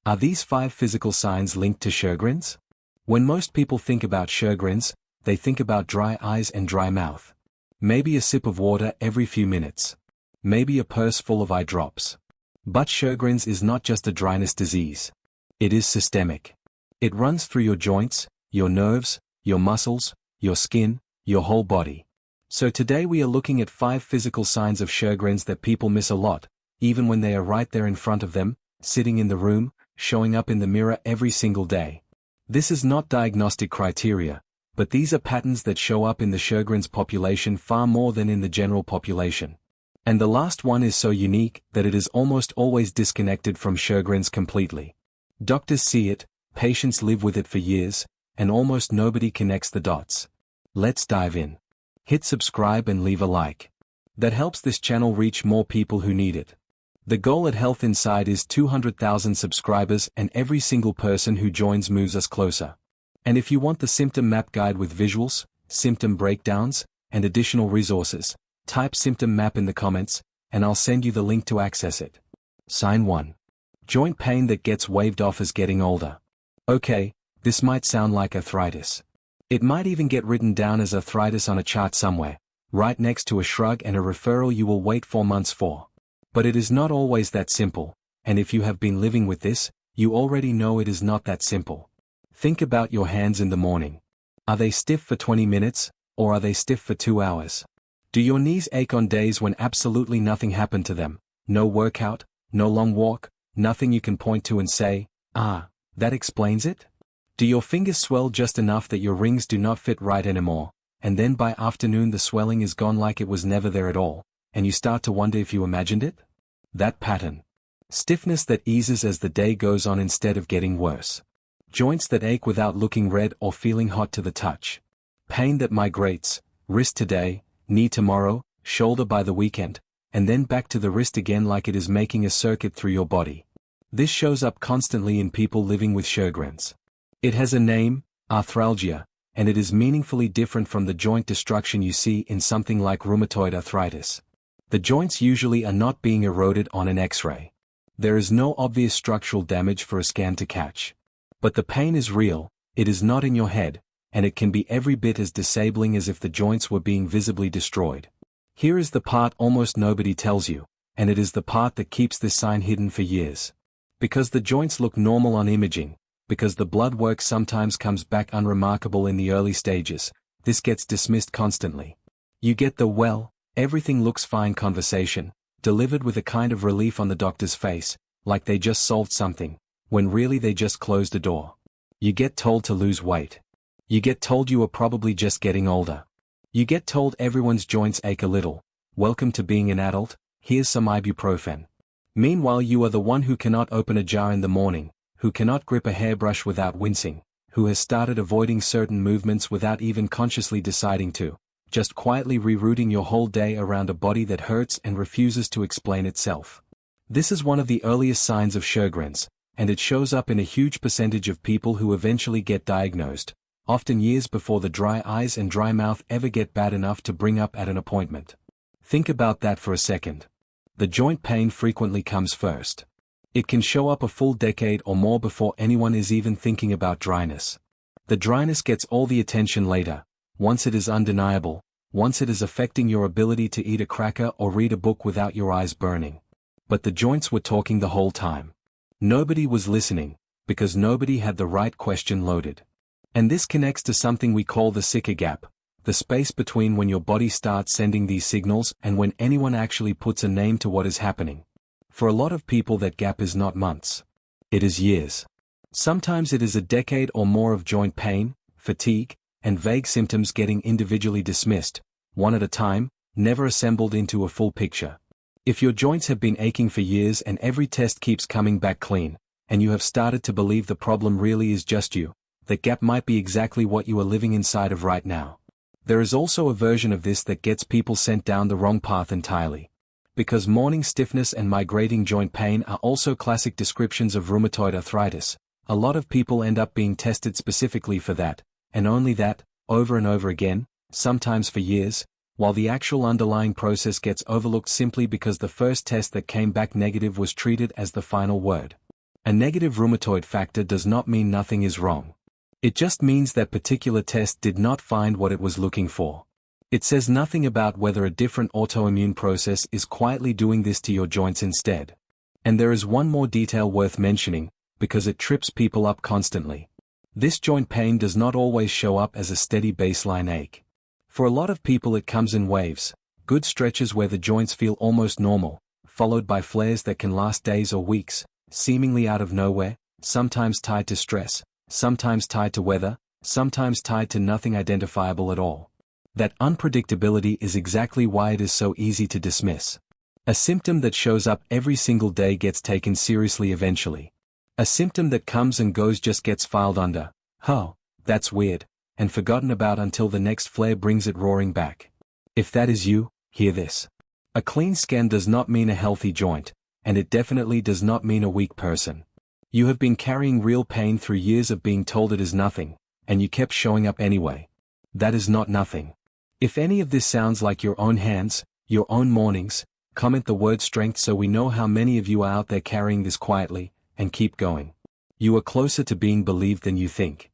Are these 5 physical signs linked to Sjögren's? When most people think about Sjögren's, they think about dry eyes and dry mouth. Maybe a sip of water every few minutes. Maybe a purse full of eye drops. But Sjögren's is not just a dryness disease. It is systemic. It runs through your joints, your nerves, your muscles, your skin, your whole body. So today we are looking at 5 physical signs of Sjögren's that people miss a lot, even when they are right there in front of them, sitting in the room, showing up in the mirror every single day. This is not diagnostic criteria, but these are patterns that show up in the Sjögren's population far more than in the general population. And the last one is so unique that it is almost always disconnected from Sjögren's completely. Doctors see it, patients live with it for years, and almost nobody connects the dots. Let's dive in. Hit subscribe and leave a like. That helps this channel reach more people who need it. The goal at Health Inside is 200,000 subscribers, and every single person who joins moves us closer. And if you want the symptom map guide with visuals, symptom breakdowns, and additional resources, type symptom map in the comments, and I'll send you the link to access it. Sign 1. Joint pain that gets waved off as getting older. Okay, this might sound like arthritis. It might even get written down as arthritis on a chart somewhere, right next to a shrug and a referral you will wait 4 months for. But it is not always that simple, and if you have been living with this, you already know it is not that simple. Think about your hands in the morning. Are they stiff for 20 minutes, or are they stiff for 2 hours? Do your knees ache on days when absolutely nothing happened to them? No workout, no long walk, nothing you can point to and say, "Ah, that explains it"? Do your fingers swell just enough that your rings do not fit right anymore, and then by afternoon the swelling is gone like it was never there at all, and you start to wonder if you imagined it? That pattern. Stiffness that eases as the day goes on instead of getting worse. Joints that ache without looking red or feeling hot to the touch. Pain that migrates, wrist today, knee tomorrow, shoulder by the weekend, and then back to the wrist again like it is making a circuit through your body. This shows up constantly in people living with Sjögren's. It has a name, arthralgia, and it is meaningfully different from the joint destruction you see in something like rheumatoid arthritis. The joints usually are not being eroded on an X-ray. There is no obvious structural damage for a scan to catch. But the pain is real, it is not in your head, and it can be every bit as disabling as if the joints were being visibly destroyed. Here is the part almost nobody tells you, and it is the part that keeps this sign hidden for years. Because the joints look normal on imaging, because the blood work sometimes comes back unremarkable in the early stages, this gets dismissed constantly. You get the "well, everything looks fine" conversation, delivered with a kind of relief on the doctor's face, like they just solved something, when really they just closed a door. You get told to lose weight. You get told you are probably just getting older. You get told everyone's joints ache a little. Welcome to being an adult, here's some ibuprofen. Meanwhile you are the one who cannot open a jar in the morning, who cannot grip a hairbrush without wincing, who has started avoiding certain movements without even consciously deciding to, just quietly rerouting your whole day around a body that hurts and refuses to explain itself. This is one of the earliest signs of Sjögren's, and it shows up in a huge percentage of people who eventually get diagnosed, often years before the dry eyes and dry mouth ever get bad enough to bring up at an appointment. Think about that for a second. The joint pain frequently comes first. It can show up a full decade or more before anyone is even thinking about dryness. The dryness gets all the attention later, once it is undeniable, once it is affecting your ability to eat a cracker or read a book without your eyes burning. But the joints were talking the whole time. Nobody was listening, because nobody had the right question loaded. And this connects to something we call the Sika gap, the space between when your body starts sending these signals and when anyone actually puts a name to what is happening. For a lot of people that gap is not months. It is years. Sometimes it is a decade or more of joint pain, fatigue, and vague symptoms getting individually dismissed, one at a time, never assembled into a full picture. If your joints have been aching for years and every test keeps coming back clean, and you have started to believe the problem really is just you, that gap might be exactly what you are living inside of right now. There is also a version of this that gets people sent down the wrong path entirely. Because morning stiffness and migrating joint pain are also classic descriptions of rheumatoid arthritis, a lot of people end up being tested specifically for that, and only that, over and over again, sometimes for years, while the actual underlying process gets overlooked simply because the first test that came back negative was treated as the final word. A negative rheumatoid factor does not mean nothing is wrong. It just means that particular test did not find what it was looking for. It says nothing about whether a different autoimmune process is quietly doing this to your joints instead. And there is one more detail worth mentioning, because it trips people up constantly. This joint pain does not always show up as a steady baseline ache. For a lot of people it comes in waves, good stretches where the joints feel almost normal, followed by flares that can last days or weeks, seemingly out of nowhere, sometimes tied to stress, sometimes tied to weather, sometimes tied to nothing identifiable at all. That unpredictability is exactly why it is so easy to dismiss. A symptom that shows up every single day gets taken seriously eventually. A symptom that comes and goes just gets filed under, "Oh, that's weird," and forgotten about until the next flare brings it roaring back. If that is you, hear this. A clean scan does not mean a healthy joint, and it definitely does not mean a weak person. You have been carrying real pain through years of being told it is nothing, and you kept showing up anyway. That is not nothing. If any of this sounds like your own hands, your own mornings, comment the word strength so we know how many of you are out there carrying this quietly, and keep going. You are closer to being believed than you think.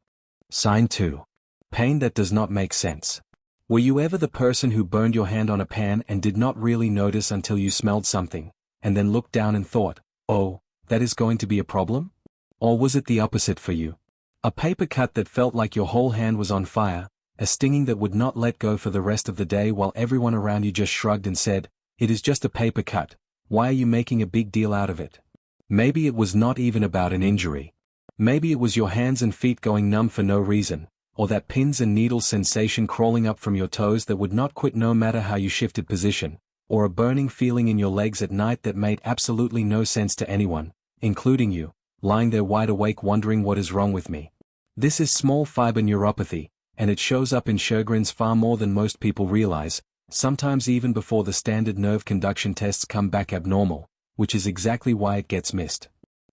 Sign 2. Pain that does not make sense. Were you ever the person who burned your hand on a pan and did not really notice until you smelled something, and then looked down and thought, "Oh, that is going to be a problem?" Or was it the opposite for you? A paper cut that felt like your whole hand was on fire, a stinging that would not let go for the rest of the day while everyone around you just shrugged and said, "It is just a paper cut, why are you making a big deal out of it?" Maybe it was not even about an injury. Maybe it was your hands and feet going numb for no reason, or that pins and needles sensation crawling up from your toes that would not quit no matter how you shifted position, or a burning feeling in your legs at night that made absolutely no sense to anyone, including you, lying there wide awake wondering what is wrong with me. This is small fiber neuropathy, and it shows up in Sjogren's far more than most people realize, sometimes even before the standard nerve conduction tests come back abnormal, which is exactly why it gets missed.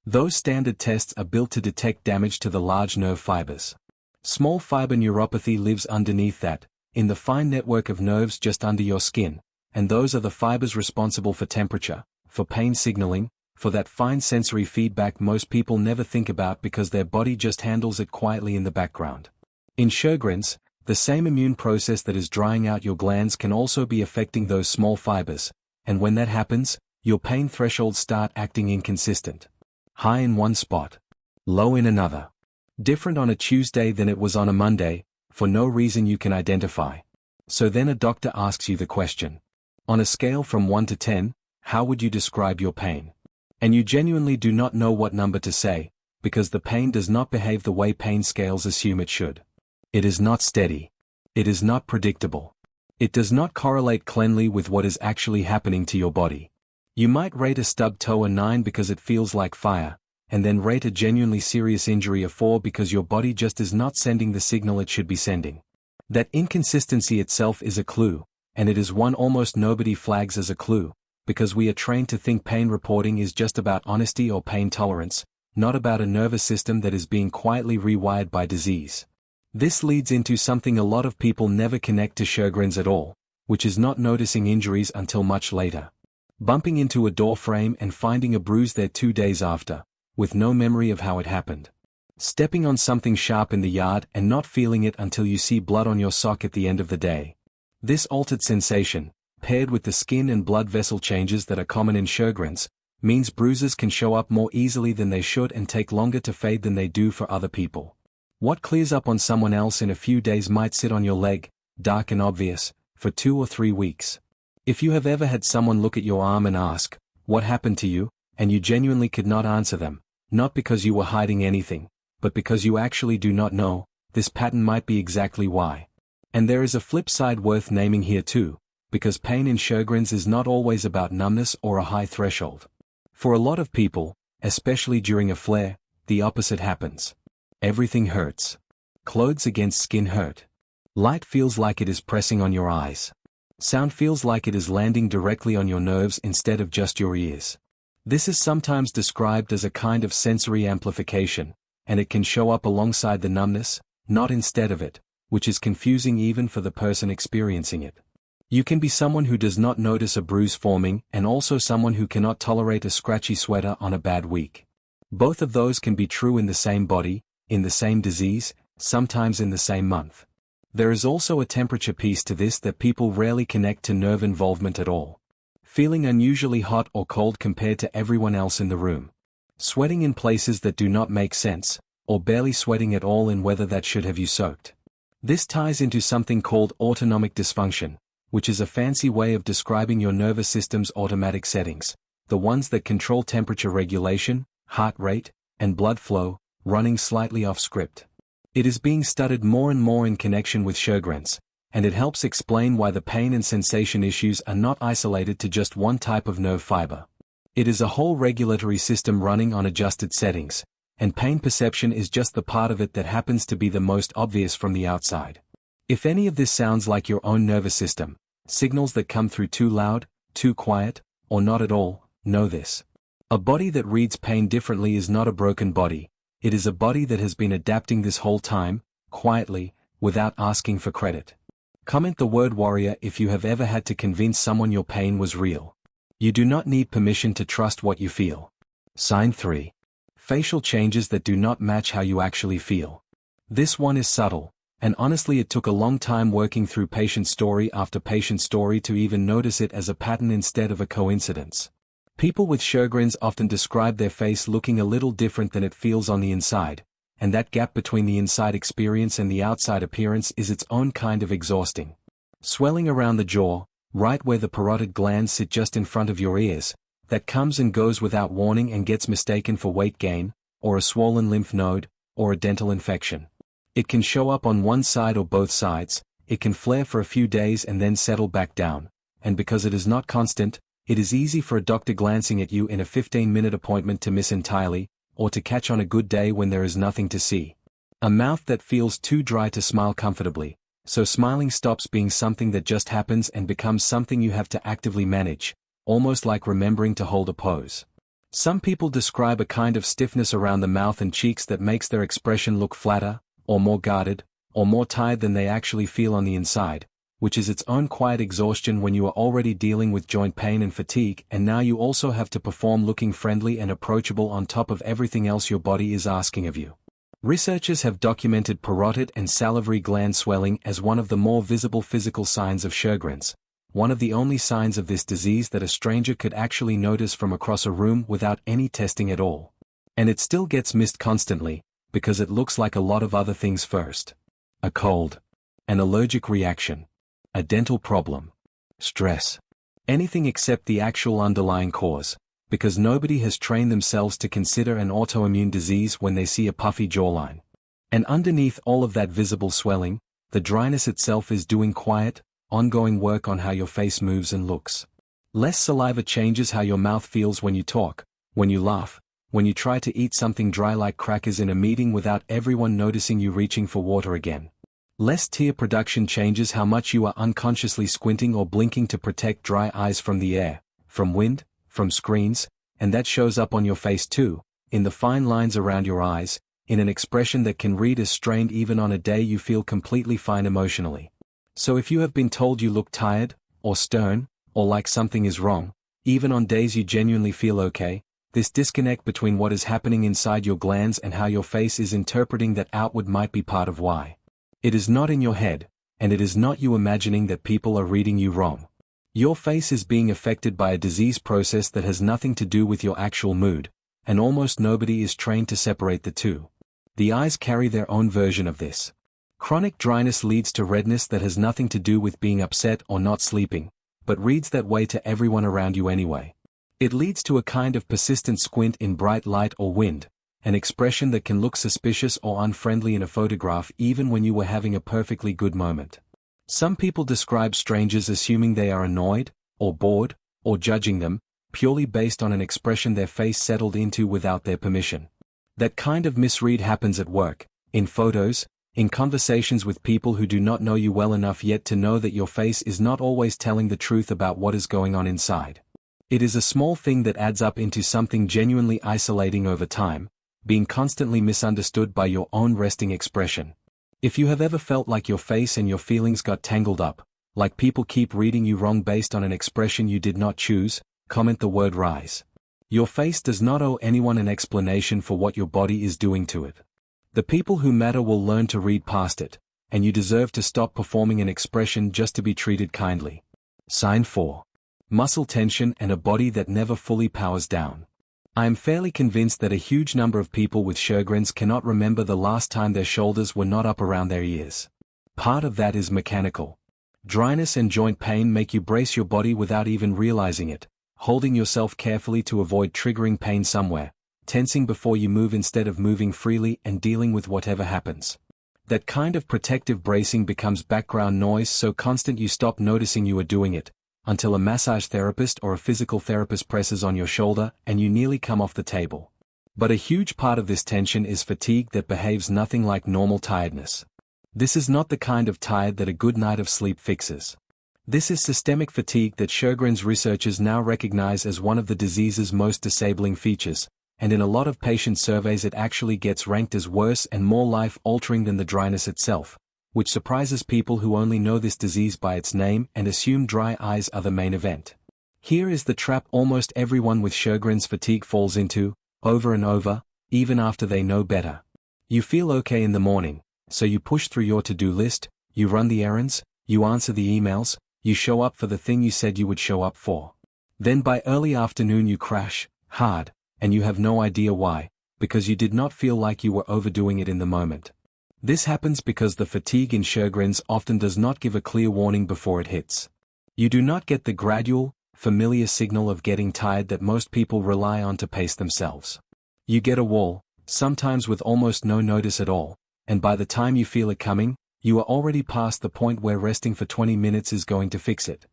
Those standard tests are built to detect damage to the large nerve fibers. Small fiber neuropathy lives underneath that, in the fine network of nerves just under your skin, and those are the fibers responsible for temperature, for pain signaling, for that fine sensory feedback most people never think about because their body just handles it quietly in the background. In Sjogren's, the same immune process that is drying out your glands can also be affecting those small fibers, and when that happens, your pain thresholds start acting inconsistent. High in one spot, low in another. Different on a Tuesday than it was on a Monday, for no reason you can identify. So then a doctor asks you the question. On a scale from 1 to 10, how would you describe your pain? And you genuinely do not know what number to say, because the pain does not behave the way pain scales assume it should. It is not steady. It is not predictable. It does not correlate cleanly with what is actually happening to your body. You might rate a stubbed toe a 9 because it feels like fire, and then rate a genuinely serious injury a 4 because your body just is not sending the signal it should be sending. That inconsistency itself is a clue, and it is one almost nobody flags as a clue, because we are trained to think pain reporting is just about honesty or pain tolerance, not about a nervous system that is being quietly rewired by disease. This leads into something a lot of people never connect to Sjogren's at all, which is not noticing injuries until much later. Bumping into a door frame and finding a bruise there 2 days after, with no memory of how it happened. Stepping on something sharp in the yard and not feeling it until you see blood on your sock at the end of the day. This altered sensation, paired with the skin and blood vessel changes that are common in Sjogren's, means bruises can show up more easily than they should and take longer to fade than they do for other people. What clears up on someone else in a few days might sit on your leg, dark and obvious, for 2 or 3 weeks. If you have ever had someone look at your arm and ask, "What happened to you?" and you genuinely could not answer them, not because you were hiding anything, but because you actually do not know, this pattern might be exactly why. And there is a flip side worth naming here too, because pain in Sjogren's is not always about numbness or a high threshold. For a lot of people, especially during a flare, the opposite happens. Everything hurts. Clothes against skin hurt. Light feels like it is pressing on your eyes. Sound feels like it is landing directly on your nerves instead of just your ears. This is sometimes described as a kind of sensory amplification, and it can show up alongside the numbness, not instead of it, which is confusing even for the person experiencing it. You can be someone who does not notice a bruise forming and also someone who cannot tolerate a scratchy sweater on a bad week. Both of those can be true in the same body, in the same disease, sometimes in the same month. There is also a temperature piece to this that people rarely connect to nerve involvement at all. Feeling unusually hot or cold compared to everyone else in the room. Sweating in places that do not make sense, or barely sweating at all in weather that should have you soaked. This ties into something called autonomic dysfunction, which is a fancy way of describing your nervous system's automatic settings, the ones that control temperature regulation, heart rate, and blood flow, running slightly off script. It is being studied more and more in connection with Sjogren's, and it helps explain why the pain and sensation issues are not isolated to just one type of nerve fiber. It is a whole regulatory system running on adjusted settings, and pain perception is just the part of it that happens to be the most obvious from the outside. If any of this sounds like your own nervous system, signals that come through too loud, too quiet, or not at all, know this. A body that reads pain differently is not a broken body, it is a body that has been adapting this whole time, quietly, without asking for credit. Comment the word warrior if you have ever had to convince someone your pain was real. You do not need permission to trust what you feel. Sign 3. Facial changes that do not match how you actually feel. This one is subtle, and honestly it took a long time working through patient story after patient story to even notice it as a pattern instead of a coincidence. People with Sjögren's often describe their face looking a little different than it feels on the inside, and that gap between the inside experience and the outside appearance is its own kind of exhausting. Swelling around the jaw, right where the parotid glands sit just in front of your ears, that comes and goes without warning and gets mistaken for weight gain, or a swollen lymph node, or a dental infection. It can show up on one side or both sides, it can flare for a few days and then settle back down, and because it is not constant, it is easy for a doctor glancing at you in a 15-minute appointment to miss entirely, or to catch on a good day when there is nothing to see. A mouth that feels too dry to smile comfortably, so smiling stops being something that just happens and becomes something you have to actively manage, almost like remembering to hold a pose. Some people describe a kind of stiffness around the mouth and cheeks that makes their expression look flatter, or more guarded, or more tired than they actually feel on the inside, which is its own quiet exhaustion when you are already dealing with joint pain and fatigue and now you also have to perform looking friendly and approachable on top of everything else your body is asking of you. Researchers have documented parotid and salivary gland swelling as one of the more visible physical signs of Sjögren's, one of the only signs of this disease that a stranger could actually notice from across a room without any testing at all. And it still gets missed constantly, because it looks like a lot of other things first. A cold. An allergic reaction. A dental problem. Stress. Anything except the actual underlying cause, because nobody has trained themselves to consider an autoimmune disease when they see a puffy jawline. And underneath all of that visible swelling, the dryness itself is doing quiet, ongoing work on how your face moves and looks. Less saliva changes how your mouth feels when you talk, when you laugh, when you try to eat something dry like crackers in a meeting without everyone noticing you reaching for water again. Less tear production changes how much you are unconsciously squinting or blinking to protect dry eyes from the air, from wind, from screens, and that shows up on your face too, in the fine lines around your eyes, in an expression that can read as strained even on a day you feel completely fine emotionally. So if you have been told you look tired, or stern, or like something is wrong, even on days you genuinely feel okay, this disconnect between what is happening inside your glands and how your face is interpreting that outward might be part of why. It is not in your head, and it is not you imagining that people are reading you wrong. Your face is being affected by a disease process that has nothing to do with your actual mood, and almost nobody is trained to separate the two. The eyes carry their own version of this. Chronic dryness leads to redness that has nothing to do with being upset or not sleeping, but reads that way to everyone around you anyway. It leads to a kind of persistent squint in bright light or wind, an expression that can look suspicious or unfriendly in a photograph even when you were having a perfectly good moment. Some people describe strangers assuming they are annoyed, or bored, or judging them, purely based on an expression their face settled into without their permission. That kind of misread happens at work, in photos, in conversations with people who do not know you well enough yet to know that your face is not always telling the truth about what is going on inside. It is a small thing that adds up into something genuinely isolating over time, being constantly misunderstood by your own resting expression. If you have ever felt like your face and your feelings got tangled up, like people keep reading you wrong based on an expression you did not choose, comment the word rise. Your face does not owe anyone an explanation for what your body is doing to it. The people who matter will learn to read past it, and you deserve to stop performing an expression just to be treated kindly. Sign 4. Muscle tension and a body that never fully powers down. I am fairly convinced that a huge number of people with Sjögren's cannot remember the last time their shoulders were not up around their ears. Part of that is mechanical. Dryness and joint pain make you brace your body without even realizing it, holding yourself carefully to avoid triggering pain somewhere, tensing before you move instead of moving freely and dealing with whatever happens. That kind of protective bracing becomes background noise so constant you stop noticing you are doing it, until a massage therapist or a physical therapist presses on your shoulder and you nearly come off the table. But a huge part of this tension is fatigue that behaves nothing like normal tiredness. This is not the kind of tired that a good night of sleep fixes. This is systemic fatigue that Sjögren's researchers now recognize as one of the disease's most disabling features, and in a lot of patient surveys it actually gets ranked as worse and more life-altering than the dryness itself, which surprises people who only know this disease by its name and assume dry eyes are the main event. Here is the trap almost everyone with Sjögren's fatigue falls into, over and over, even after they know better. You feel okay in the morning, so you push through your to-do list, you run the errands, you answer the emails, you show up for the thing you said you would show up for. Then by early afternoon you crash, hard, and you have no idea why, because you did not feel like you were overdoing it in the moment. This happens because the fatigue in Sjögren's often does not give a clear warning before it hits. You do not get the gradual, familiar signal of getting tired that most people rely on to pace themselves. You get a wall, sometimes with almost no notice at all, and by the time you feel it coming, you are already past the point where resting for 20 minutes is going to fix it.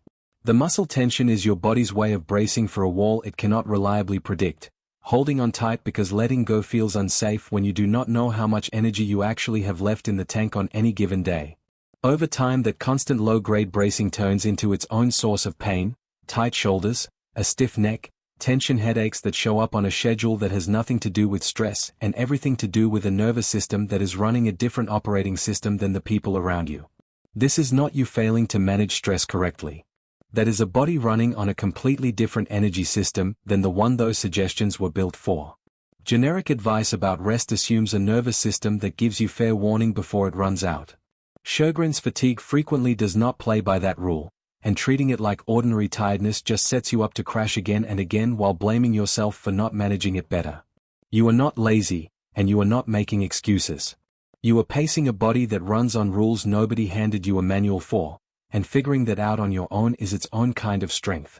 The muscle tension is your body's way of bracing for a wall it cannot reliably predict, holding on tight because letting go feels unsafe when you do not know how much energy you actually have left in the tank on any given day. Over time that constant low-grade bracing turns into its own source of pain, tight shoulders, a stiff neck, tension headaches that show up on a schedule that has nothing to do with stress and everything to do with a nervous system that is running a different operating system than the people around you. This is not you failing to manage stress correctly. That is a body running on a completely different energy system than the one those suggestions were built for. Generic advice about rest assumes a nervous system that gives you fair warning before it runs out. Sjögren's fatigue frequently does not play by that rule, and treating it like ordinary tiredness just sets you up to crash again and again while blaming yourself for not managing it better. You are not lazy, and you are not making excuses. You are pacing a body that runs on rules nobody handed you a manual for, and figuring that out on your own is its own kind of strength.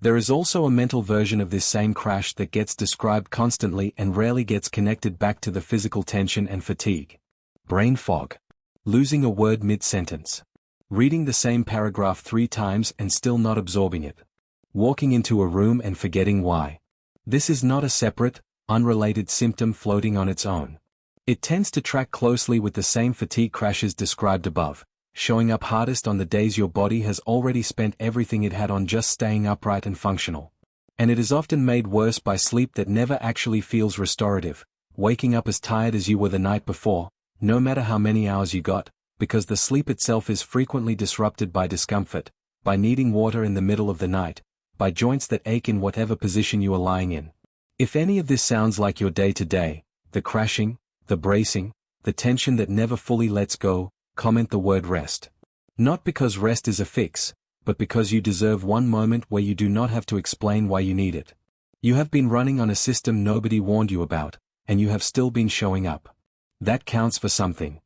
There is also a mental version of this same crash that gets described constantly and rarely gets connected back to the physical tension and fatigue. Brain fog. Losing a word mid-sentence. Reading the same paragraph 3 times and still not absorbing it. Walking into a room and forgetting why. This is not a separate, unrelated symptom floating on its own. It tends to track closely with the same fatigue crashes described above, showing up hardest on the days your body has already spent everything it had on just staying upright and functional. And it is often made worse by sleep that never actually feels restorative, waking up as tired as you were the night before, no matter how many hours you got, because the sleep itself is frequently disrupted by discomfort, by needing water in the middle of the night, by joints that ache in whatever position you are lying in. If any of this sounds like your day-to-day, the crashing, the bracing, the tension that never fully lets go, comment the word rest. Not because rest is a fix, but because you deserve one moment where you do not have to explain why you need it. You have been running on a system nobody warned you about, and you have still been showing up. That counts for something.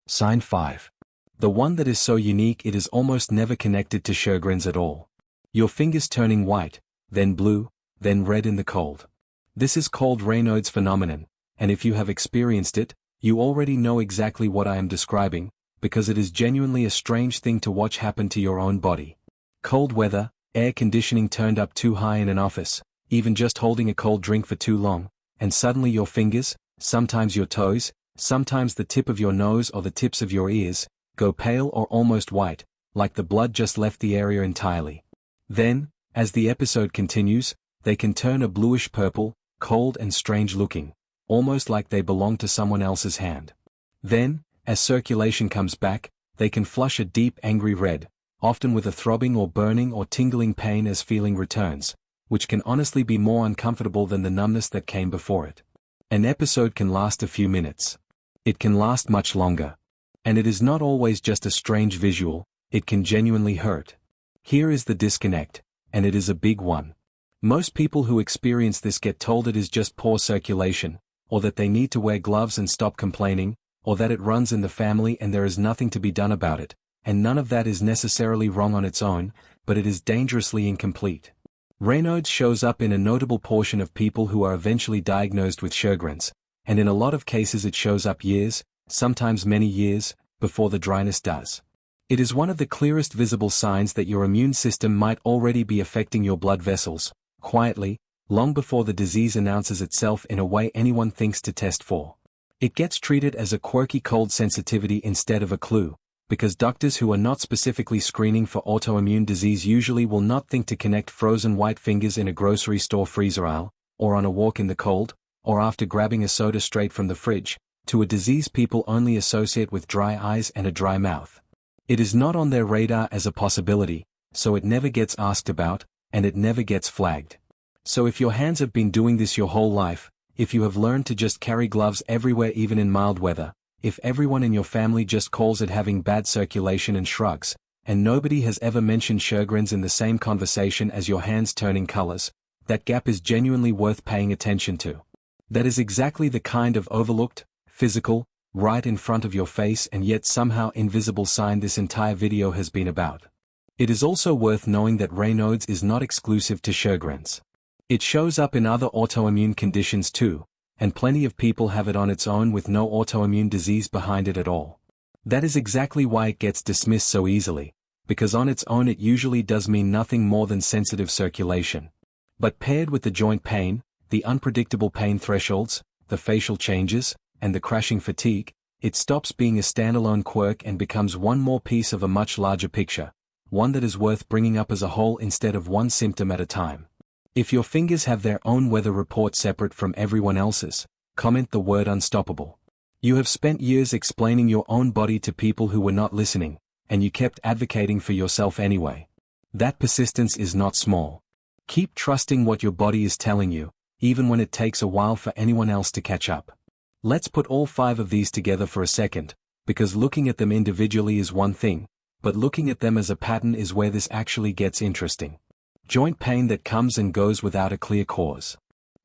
Sign 5. The one that is so unique it is almost never connected to Sjögren's at all. Your fingers turning white, then blue, then red in the cold. This is called Raynaud's phenomenon, and if you have experienced it, you already know exactly what I am describing, because it is genuinely a strange thing to watch happen to your own body. Cold weather, air conditioning turned up too high in an office, even just holding a cold drink for too long, and suddenly your fingers, sometimes your toes, sometimes the tip of your nose or the tips of your ears, go pale or almost white, like the blood just left the area entirely. Then, as the episode continues, they can turn a bluish purple, cold and strange looking, almost like they belong to someone else's hand. Then, as circulation comes back, they can flush a deep angry red, often with a throbbing or burning or tingling pain as feeling returns, which can honestly be more uncomfortable than the numbness that came before it. An episode can last a few minutes. It can last much longer. And it is not always just a strange visual, it can genuinely hurt. Here is the disconnect, and it is a big one. Most people who experience this get told it is just poor circulation, or that they need to wear gloves and stop complaining, or that it runs in the family and there is nothing to be done about it, and none of that is necessarily wrong on its own, but it is dangerously incomplete. Raynaud shows up in a notable portion of people who are eventually diagnosed with Sjögren's, and in a lot of cases it shows up years, sometimes many years, before the dryness does. It is one of the clearest visible signs that your immune system might already be affecting your blood vessels, quietly, long before the disease announces itself in a way anyone thinks to test for. It gets treated as a quirky cold sensitivity instead of a clue, because doctors who are not specifically screening for autoimmune disease usually will not think to connect frozen white fingers in a grocery store freezer aisle, or on a walk in the cold, or after grabbing a soda straight from the fridge, to a disease people only associate with dry eyes and a dry mouth. It is not on their radar as a possibility, so it never gets asked about, and it never gets flagged. So if your hands have been doing this your whole life, if you have learned to just carry gloves everywhere even in mild weather, if everyone in your family just calls it having bad circulation and shrugs, and nobody has ever mentioned Sjogren's in the same conversation as your hands turning colors, that gap is genuinely worth paying attention to. That is exactly the kind of overlooked, physical, right in front of your face and yet somehow invisible sign this entire video has been about. It is also worth knowing that Raynaud's is not exclusive to Sjögren's. It shows up in other autoimmune conditions too, and plenty of people have it on its own with no autoimmune disease behind it at all. That is exactly why it gets dismissed so easily, because on its own it usually does mean nothing more than sensitive circulation. But paired with the joint pain, the unpredictable pain thresholds, the facial changes, and the crashing fatigue, it stops being a standalone quirk and becomes one more piece of a much larger picture, one that is worth bringing up as a whole instead of one symptom at a time. If your fingers have their own weather report separate from everyone else's, comment the word unstoppable. You have spent years explaining your own body to people who were not listening, and you kept advocating for yourself anyway. That persistence is not small. Keep trusting what your body is telling you, even when it takes a while for anyone else to catch up. Let's put all 5 of these together for a second, because looking at them individually is one thing, but looking at them as a pattern is where this actually gets interesting. Joint pain that comes and goes without a clear cause.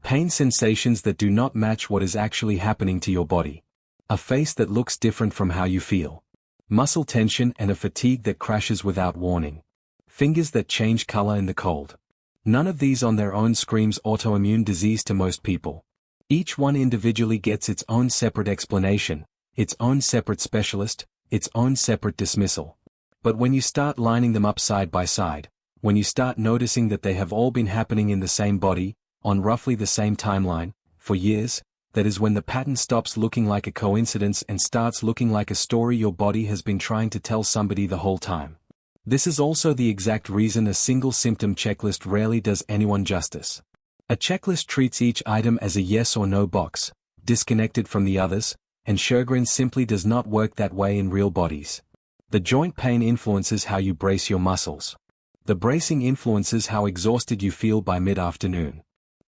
Pain sensations that do not match what is actually happening to your body. A face that looks different from how you feel. Muscle tension and a fatigue that crashes without warning. Fingers that change color in the cold. None of these on their own screams autoimmune disease to most people. Each one individually gets its own separate explanation, its own separate specialist, its own separate dismissal. But when you start lining them up side by side, when you start noticing that they have all been happening in the same body, on roughly the same timeline, for years, that is when the pattern stops looking like a coincidence and starts looking like a story your body has been trying to tell somebody the whole time. This is also the exact reason a single symptom checklist rarely does anyone justice. A checklist treats each item as a yes or no box, disconnected from the others, and Sjogren simply does not work that way in real bodies. The joint pain influences how you brace your muscles. The bracing influences how exhausted you feel by mid-afternoon.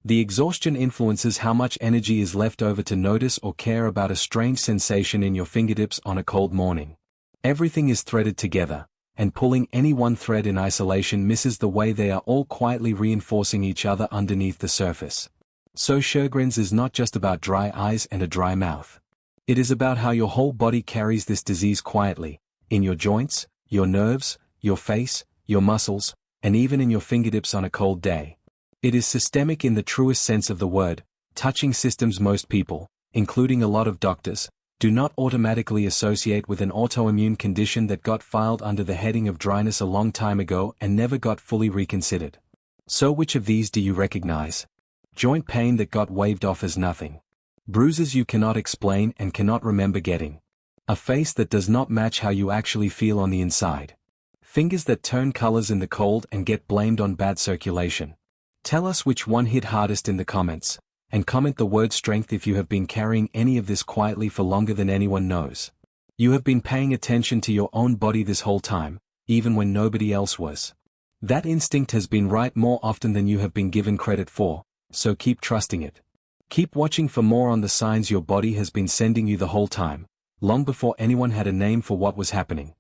The exhaustion influences how much energy is left over to notice or care about a strange sensation in your fingertips on a cold morning. Everything is threaded together, and pulling any one thread in isolation misses the way they are all quietly reinforcing each other underneath the surface. So Sjogren's is not just about dry eyes and a dry mouth. It is about how your whole body carries this disease quietly, in your joints, your nerves, your face, your muscles, and even in your fingertips on a cold day. It is systemic in the truest sense of the word, touching systems most people, including a lot of doctors, do not automatically associate with an autoimmune condition that got filed under the heading of dryness a long time ago and never got fully reconsidered. So which of these do you recognize? Joint pain that got waved off as nothing. Bruises you cannot explain and cannot remember getting. A face that does not match how you actually feel on the inside. Fingers that turn colors in the cold and get blamed on bad circulation. Tell us which one hit hardest in the comments, and comment the word strength if you have been carrying any of this quietly for longer than anyone knows. You have been paying attention to your own body this whole time, even when nobody else was. That instinct has been right more often than you have been given credit for, so keep trusting it. Keep watching for more on the signs your body has been sending you the whole time, long before anyone had a name for what was happening.